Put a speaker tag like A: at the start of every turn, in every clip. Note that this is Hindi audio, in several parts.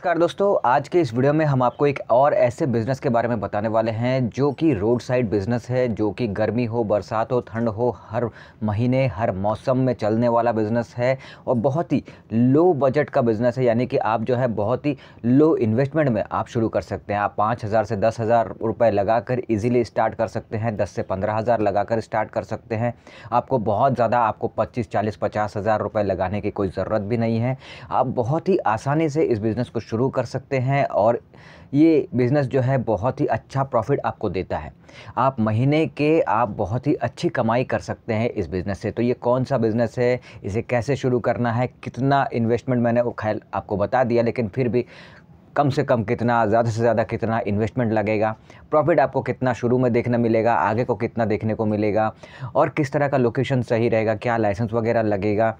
A: नमस्कार दोस्तों, आज के इस वीडियो में हम आपको एक और ऐसे बिज़नेस के बारे में बताने वाले हैं जो कि रोड साइड बिज़नेस है, जो कि गर्मी हो, बरसात हो, ठंड हो, हर महीने हर मौसम में चलने वाला बिज़नेस है और बहुत ही लो बजट का बिज़नेस है। यानी कि आप जो है बहुत ही लो इन्वेस्टमेंट में आप शुरू कर सकते हैं। आप 5,000 से 10,000 रुपये लगाकर ईजिली स्टार्ट कर सकते हैं, 10 से 15,000 लगाकर स्टार्ट कर सकते हैं। आपको बहुत ज़्यादा 25, 40, 50,000 रुपये लगाने की कोई ज़रूरत भी नहीं है। आप बहुत ही आसानी से इस बिज़नेस को शुरू कर सकते हैं और ये बिज़नेस जो है बहुत ही अच्छा प्रॉफिट आपको देता है। आप महीने के आप बहुत ही अच्छी कमाई कर सकते हैं इस बिज़नेस से। तो ये कौन सा बिज़नेस है, इसे कैसे शुरू करना है, कितना इन्वेस्टमेंट, मैंने वो खैर आपको बता दिया, लेकिन फिर भी कम से कम कितना, ज़्यादा से ज़्यादा कितना इन्वेस्टमेंट लगेगा, प्रॉफिट आपको कितना शुरू में देखने मिलेगा, आगे को कितना देखने को मिलेगा और किस तरह का लोकेशन सही रहेगा, क्या लाइसेंस वगैरह लगेगा,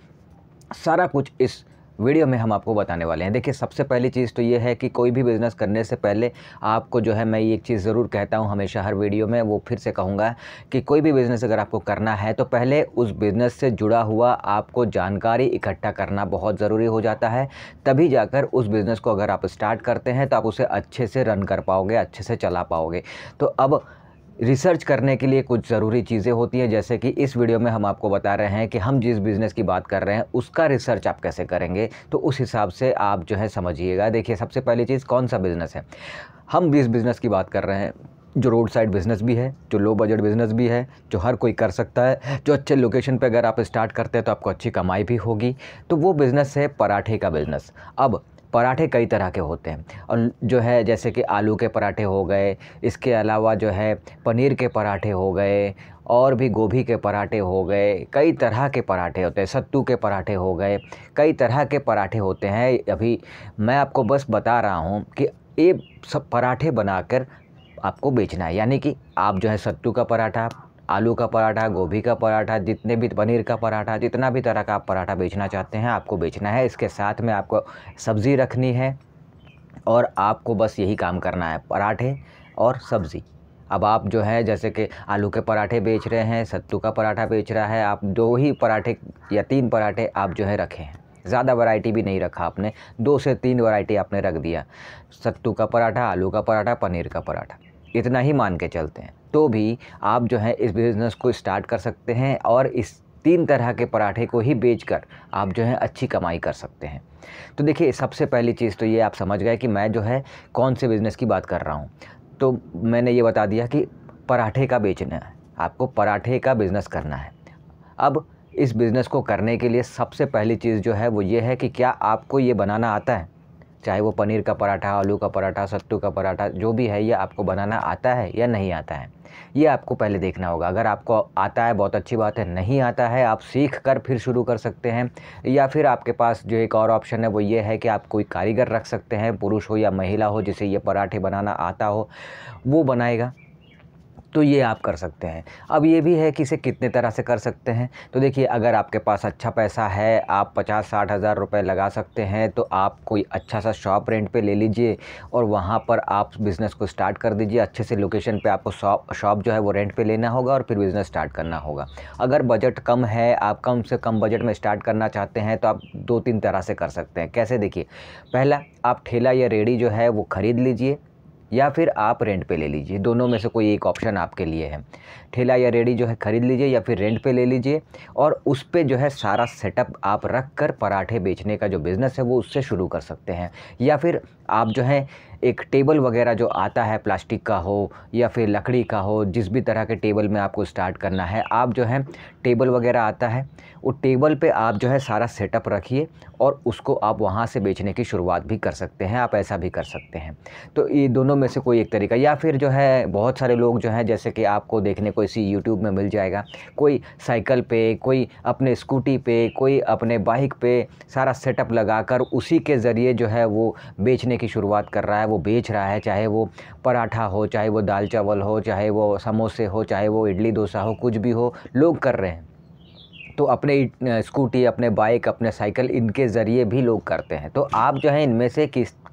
A: सारा कुछ इस वीडियो में हम आपको बताने वाले हैं। देखिए, सबसे पहली चीज़ तो ये है कि कोई भी बिज़नेस करने से पहले आपको जो है, मैं ये एक चीज़ ज़रूर कहता हूँ हमेशा हर वीडियो में, वो फिर से कहूँगा कि कोई भी बिज़नेस अगर आपको करना है तो पहले उस बिज़नेस से जुड़ा हुआ आपको जानकारी इकट्ठा करना बहुत ज़रूरी हो जाता है। तभी जाकर उस बिज़नेस को अगर आप स्टार्ट करते हैं तो आप उसे अच्छे से रन कर पाओगे, अच्छे से चला पाओगे। तो अब रिसर्च करने के लिए कुछ ज़रूरी चीज़ें होती हैं, जैसे कि इस वीडियो में हम आपको बता रहे हैं कि हम जिस बिज़नेस की बात कर रहे हैं उसका रिसर्च आप कैसे करेंगे, तो उस हिसाब से आप जो है समझिएगा। देखिए, सबसे पहली चीज़, कौन सा बिज़नेस है। हम जिस बिज़नेस की बात कर रहे हैं, जो रोड साइड बिज़नेस भी है, जो लो बजट बिज़नेस भी है, जो हर कोई कर सकता है, जो अच्छे लोकेशन पे अगर आप स्टार्ट करते हैं तो आपको अच्छी कमाई भी होगी, तो वो बिज़नेस है पराठे का बिज़नेस। अब पराठे कई तरह के होते हैं और जो है, जैसे कि आलू के पराठे हो गए, इसके अलावा जो है पनीर के पराठे हो गए और भी गोभी के पराठे हो गए, कई तरह के पराठे होते हैं, सत्तू के पराठे हो गए, कई तरह के पराठे होते हैं। अभी मैं आपको बस बता रहा हूँ कि ये सब पराठे बनाकर आपको बेचना है। यानी कि आप जो है सत्तू का पराठा, आलू का पराठा, गोभी का पराठा, जितने भी, पनीर का पराठा, जितना भी तरह का आप पराठा बेचना चाहते हैं आपको बेचना है। इसके साथ में आपको सब्ज़ी रखनी है और आपको बस यही काम करना है, पराठे और सब्ज़ी। अब आप जो है, जैसे कि आलू के पराठे बेच रहे हैं, सत्तू का पराठा बेच रहा है, आप 2 ही पराठे या 3 पराठे आप जो है रखे हैं। ज़्यादा वैरायटी भी नहीं रखा आपने, 2 से 3 वैरायटी आपने रख दिया, सत्तू का पराठा, आलू का पराठा, पनीर का पराठा, इतना ही मान के चलते हैं। तो भी आप जो है इस बिज़नेस को स्टार्ट कर सकते हैं और इस 3 तरह के पराठे को ही बेचकर आप जो है अच्छी कमाई कर सकते हैं। तो देखिए, सबसे पहली चीज़ तो ये आप समझ गए कि मैं जो है कौन से बिज़नेस की बात कर रहा हूँ। तो मैंने ये बता दिया कि पराठे का बेचना है, आपको पराठे का बिज़नेस करना है। अब इस बिज़नेस को करने के लिए सबसे पहली चीज़ जो है वो ये है कि क्या आपको ये बनाना आता है। चाहे वो पनीर का पराठा, आलू का पराठा, सत्तू का पराठा, जो भी है, ये आपको बनाना आता है या नहीं आता है, ये आपको पहले देखना होगा। अगर आपको आता है, बहुत अच्छी बात है, नहीं आता है, आप सीख कर फिर शुरू कर सकते हैं। या फिर आपके पास जो एक और ऑप्शन है वो ये है कि आप कोई कारीगर रख सकते हैं, पुरुष हो या महिला हो, जिसे ये पराठे बनाना आता हो, वो बनाएगा। तो ये आप कर सकते हैं। अब ये भी है कि इसे कितने तरह से कर सकते हैं। तो देखिए, अगर आपके पास अच्छा पैसा है, आप 50-60 हज़ार रुपये लगा सकते हैं, तो आप कोई अच्छा सा शॉप रेंट पे ले लीजिए और वहाँ पर आप बिज़नेस को स्टार्ट कर दीजिए। अच्छे से लोकेशन पे आपको शॉप जो है वो रेंट पे लेना होगा और फिर बिज़नेस स्टार्ट करना होगा। अगर बजट कम है, आप कम से कम बजट में स्टार्ट करना चाहते हैं, तो आप 2-3 तरह से कर सकते हैं। कैसे, देखिए, पहला, आप ठेला या रेहड़ी जो है वो ख़रीद लीजिए या फिर आप रेंट पे ले लीजिए। दोनों में से कोई एक ऑप्शन आपके लिए है। ठेला या रेहड़ी जो है ख़रीद लीजिए या फिर रेंट पे ले लीजिए और उस पे जो है सारा सेटअप आप रख कर पराठे बेचने का जो बिज़नेस है वो उससे शुरू कर सकते हैं। या फिर आप जो है एक टेबल वगैरह जो आता है, प्लास्टिक का हो या फिर लकड़ी का हो, जिस भी तरह के टेबल में आपको स्टार्ट करना है, आप जो है टेबल वगैरह आता है, वो टेबल पे आप जो है सारा सेटअप रखिए और उसको आप वहाँ से बेचने की शुरुआत भी कर सकते हैं। आप ऐसा भी कर सकते हैं। तो ये दोनों में से कोई एक तरीका। या फिर जो है बहुत सारे लोग जो हैं, जैसे कि आपको देखने को इसी यूट्यूब में मिल जाएगा, कोई साइकिल पे, कोई अपने स्कूटी पे, कोई अपने बाइक पे सारा सेटअप लगाकर उसी के ज़रिए जो है वो बेचने की शुरुआत कर रहा है, वो बेच रहा है। चाहे वो पराठा हो, चाहे वो दाल चावल हो, चाहे वो समोसे हो, चाहे वो इडली डोसा हो, कुछ भी हो, लोग कर रहे हैं। तो अपने स्कूटी, अपने बाइक, अपने साइकिल, इनके ज़रिए भी लोग करते हैं। तो आप जो है इनमें से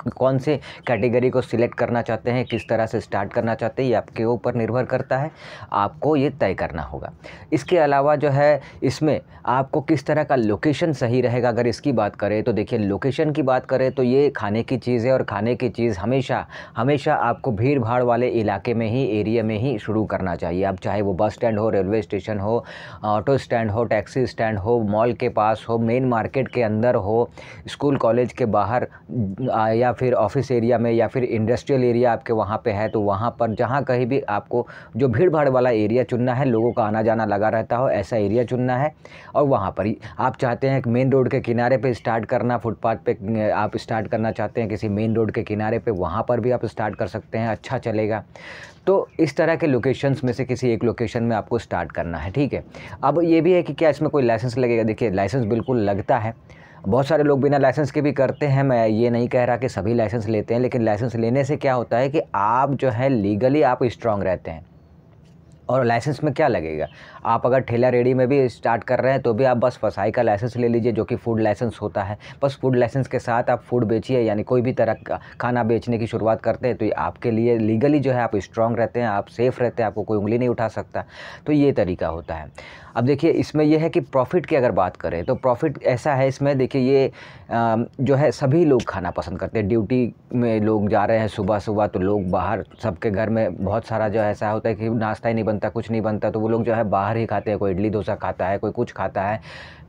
A: कौन से कैटेगरी को सिलेक्ट करना चाहते हैं, किस तरह से स्टार्ट करना चाहते हैं, ये आपके ऊपर निर्भर करता है, आपको ये तय करना होगा। इसके अलावा जो है इसमें आपको किस तरह का लोकेशन सही रहेगा, अगर इसकी बात करें तो देखिए लोकेशन की बात करें तो ये खाने की चीज़ है और खाने की चीज़ हमेशा हमेशा आपको भीड़ भाड़ वाले इलाके में ही, एरिया में ही शुरू करना चाहिए। अब चाहे वो बस स्टैंड हो, रेलवे स्टेशन हो, ऑटो स्टैंड हो, टैक्सी स्टैंड हो, मॉल के पास हो, मेन मार्केट के अंदर हो, स्कूल कॉलेज के बाहर या फिर ऑफिस एरिया में या फिर इंडस्ट्रियल एरिया आपके वहाँ पे है तो वहाँ पर जहाँ कहीं भी आपको जो भीड़ भाड़ वाला एरिया चुनना है, लोगों का आना जाना लगा रहता हो, ऐसा एरिया चुनना है। और वहाँ पर ही आप चाहते हैं मेन रोड के किनारे पे स्टार्ट करना, फुटपाथ पे आप स्टार्ट करना चाहते हैं किसी मेन रोड के किनारे पे, वहाँ पर भी आप स्टार्ट कर सकते हैं, अच्छा चलेगा। तो इस तरह के लोकेशंस में से किसी एक लोकेशन में आपको स्टार्ट करना है, ठीक है। अब ये भी है कि क्या इसमें कोई लाइसेंस लगेगा? देखिए लाइसेंस बिल्कुल लगता है, बहुत सारे लोग बिना लाइसेंस के भी करते हैं। मैं ये नहीं कह रहा कि सभी लाइसेंस लेते हैं, लेकिन लाइसेंस लेने से क्या होता है कि आप जो है लीगली आप स्ट्रांग रहते हैं। और लाइसेंस में क्या लगेगा? आप अगर ठेला रेडी में भी स्टार्ट कर रहे हैं तो भी आप बस फसाई का लाइसेंस ले लीजिए, जो कि फूड लाइसेंस होता है। बस फूड लाइसेंस के साथ आप फूड बेचिए, यानी कोई भी तरह का खाना बेचने की शुरुआत करते हैं तो ये आपके लिए लीगली जो है आप स्ट्रांग रहते हैं, आप सेफ़ रहते हैं, आपको कोई उंगली नहीं उठा सकता। तो ये तरीका होता है। अब देखिए इसमें यह है कि प्रॉफ़िट की अगर बात करें तो प्रॉफ़िट ऐसा है इसमें, देखिए ये जो है सभी लोग खाना पसंद करते हैं। ड्यूटी में लोग जा रहे हैं सुबह-सुबह तो लोग बाहर, सबके घर में बहुत सारा जो ऐसा होता है कि नाश्ता ही नहीं बनता, कुछ नहीं बनता, तो वो लोग जो है बाहर ही खाते हैं। कोई इडली डोसा खाता है, कोई कुछ खाता है,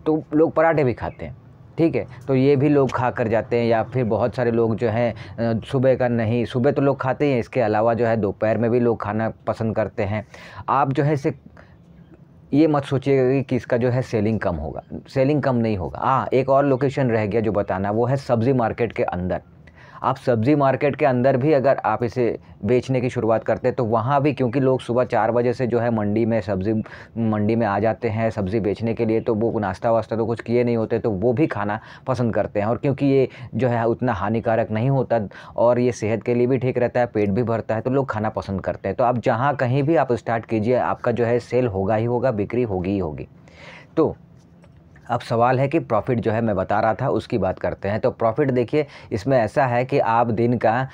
A: तो लोग पराठे भी खाते हैं, ठीक है। तो ये भी लोग खा कर जाते हैं। या फिर बहुत सारे लोग जो हैं सुबह का नहीं, सुबह तो लोग खाते ही हैं, इसके अलावा जो है दोपहर में भी लोग खाना पसंद करते हैं। आप जो है इसे ये मत सोचिएगा कि इसका जो है सेलिंग कम होगा, सेलिंग कम नहीं होगा। हाँ, एक और लोकेशन रह गया जो बताना, वो है सब्ज़ी मार्केट के अंदर। आप सब्ज़ी मार्केट के अंदर भी अगर आप इसे बेचने की शुरुआत करते हैं तो वहाँ भी, क्योंकि लोग सुबह 4 बजे से जो है मंडी में सब्ज़ी मंडी में आ जाते हैं सब्ज़ी बेचने के लिए, तो वो नाश्ता वास्ता तो कुछ किए नहीं होते, तो वो भी खाना पसंद करते हैं। और क्योंकि ये जो है उतना हानिकारक नहीं होता और ये सेहत के लिए भी ठीक रहता है, पेट भी भरता है, तो लोग खाना पसंद करते हैं। तो आप जहाँ कहीं भी आप स्टार्ट कीजिए, आपका जो है सेल होगा ही होगा, बिक्री होगी ही होगी। तो अब सवाल है कि प्रॉफ़िट जो है मैं बता रहा था उसकी बात करते हैं। तो प्रॉफ़िट देखिए इसमें ऐसा है कि आप दिन का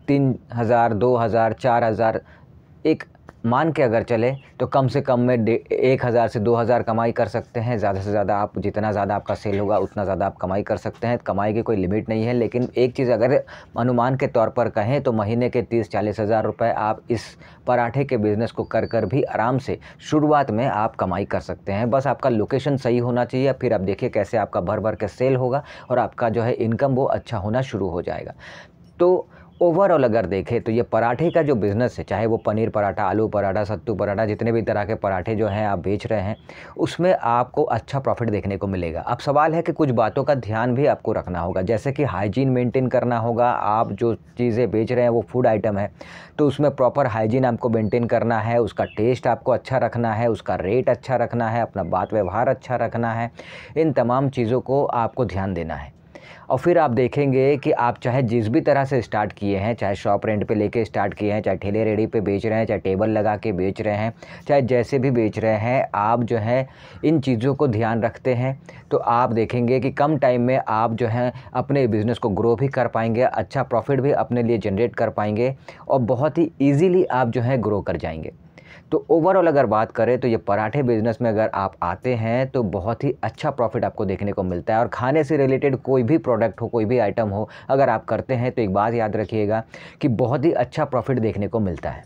A: 3000, 2000, 4000 एक मान के अगर चले तो कम से कम में 1000 से 2000 कमाई कर सकते हैं। ज़्यादा से ज़्यादा आप, जितना ज़्यादा आपका सेल होगा उतना ज़्यादा आप कमाई कर सकते हैं। कमाई की कोई लिमिट नहीं है। लेकिन एक चीज़ अगर अनुमान के तौर पर कहें तो महीने के 30-40 हज़ार रुपये आप इस पराठे के बिज़नेस को कर भी आराम से शुरुआत में आप कमाई कर सकते हैं। बस आपका लोकेशन सही होना चाहिए, फिर आप देखिए कैसे आपका भर भर के सेल होगा और आपका जो है इनकम वो अच्छा होना शुरू हो जाएगा। तो ओवरऑल अगर देखें तो ये पराठे का जो बिज़नेस है, चाहे वो पनीर पराठा, आलू पराठा, सत्तू पराठा, जितने भी तरह के पराठे जो हैं आप बेच रहे हैं, उसमें आपको अच्छा प्रॉफ़िट देखने को मिलेगा। अब सवाल है कि कुछ बातों का ध्यान भी आपको रखना होगा, जैसे कि हाइजीन मेंटेन करना होगा। आप जो चीज़ें बेच रहे हैं वो फूड आइटम है, तो उसमें प्रॉपर हाइजीन आपको मेंटेन करना है, उसका टेस्ट आपको अच्छा रखना है, उसका रेट अच्छा रखना है, अपना बात व्यवहार अच्छा रखना है। इन तमाम चीज़ों को आपको ध्यान देना है। और फिर आप देखेंगे कि आप चाहे जिस भी तरह से स्टार्ट किए हैं, चाहे शॉप रेंट पे लेके स्टार्ट किए हैं, चाहे ठेले रेडी पे बेच रहे हैं, चाहे टेबल लगा के बेच रहे हैं, चाहे जैसे भी बेच रहे हैं, आप जो है इन चीज़ों को ध्यान रखते हैं तो आप देखेंगे कि कम टाइम में आप जो है अपने बिज़नेस को ग्रो भी कर पाएंगे, अच्छा प्रॉफिट भी अपने लिए जनरेट कर पाएंगे और बहुत ही ईज़िली आप जो है ग्रो कर जाएंगे। तो ओवरऑल अगर बात करें तो ये पराठे बिज़नेस में अगर आप आते हैं तो बहुत ही अच्छा प्रॉफिट आपको देखने को मिलता है। और खाने से रिलेटेड कोई भी प्रोडक्ट हो, कोई भी आइटम हो, अगर आप करते हैं तो एक बात याद रखिएगा कि बहुत ही अच्छा प्रॉफिट देखने को मिलता है।